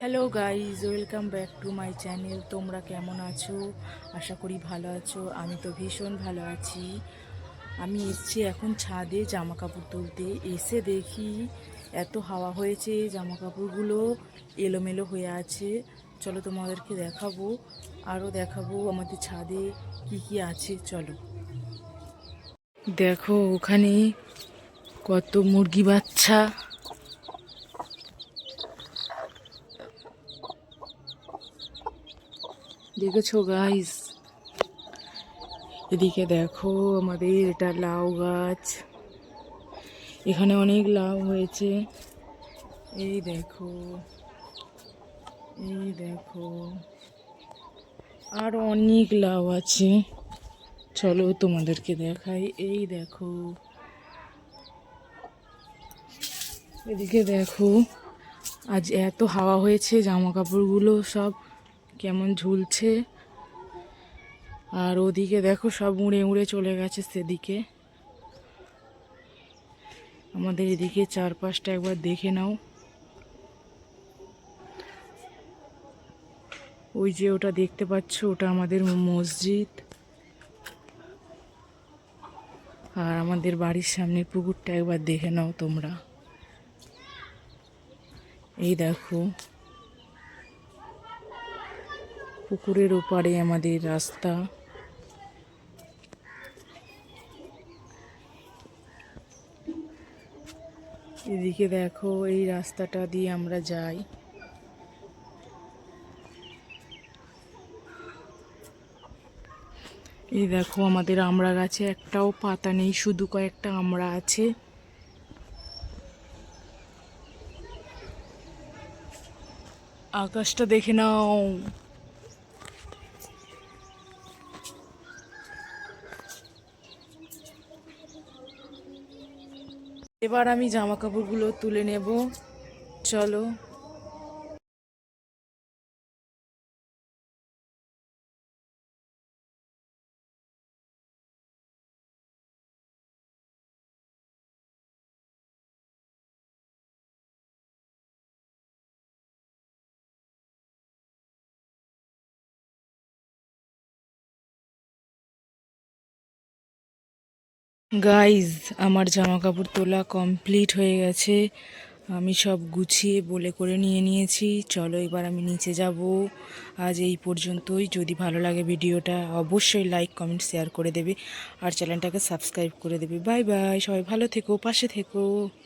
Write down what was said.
Hello guys, welcome back to my channel. তোমরা কেমন আছো? আশা করি ভালো আছো। আমি তো ভীষণ ভালো আছি। আমি এসেছি এখন ছাদে জামা কাপড় তুলতে। এসে দেখি এত হাওয়া হয়েছে, জামা কাপড়গুলো এলোমেলো হয়ে আছে। চলো তোমাদেরকে দেখাবো, আরও দেখাবো আমাদের ছাদে কি কি আছে। চলো দেখো, ওখানে কত মুরগি বাচ্চা। দেখেছো গাইস? এদিকে দেখো, আমাদের এটা লাউ গাছ। এখানে অনেক লাউ হয়েছে। এই দেখো, এই দেখো, আর অনেক লাউ আছে। চলো তোমাদেরকে দেখাই। এই দেখো, এদিকে দেখো, আজ এত হাওয়া হয়েছে, জামা কাপড়গুলো সব কেমন ঝুলছে। আর ওদিকে দেখো, সব উড়ে উড়ে চলে গেছে সেদিকে। আমাদের এদিকে চারপাশটা একবার দেখে নাও। ওই যে ওটা দেখতে পাচ্ছ, ওটা আমাদের মসজিদ। আর আমাদের বাড়ির সামনের পুকুরটা একবার দেখে নাও তোমরা। এই দেখো, পুকুরের ওপারে আমাদের রাস্তা। এদিকে দেখো, এই রাস্তাটা দিয়ে আমরা যাই। এই দেখো, আমাদের আমড়া গাছে একটাও পাতা নেই, শুধু কয়েকটা আমড়া আছে। আকাশটা দেখে নাও। এবার আমি জামা কাপড়গুলো তুলে নেব। চলো। গাইজ, আমার জামা কাপড় তোলা কমপ্লিট হয়ে গেছে। আমি সব গুছিয়ে বলে করে নিয়ে নিয়েছি। চলো এবার আমি নিচে যাব। আজ এই পর্যন্তই। যদি ভালো লাগে ভিডিওটা, অবশ্যই লাইক কমেন্ট শেয়ার করে দেবে, আর চ্যানেলটাকে সাবস্ক্রাইব করে দেবে। বাই বাই, সবাই ভালো থেকো, পাশে থেকো।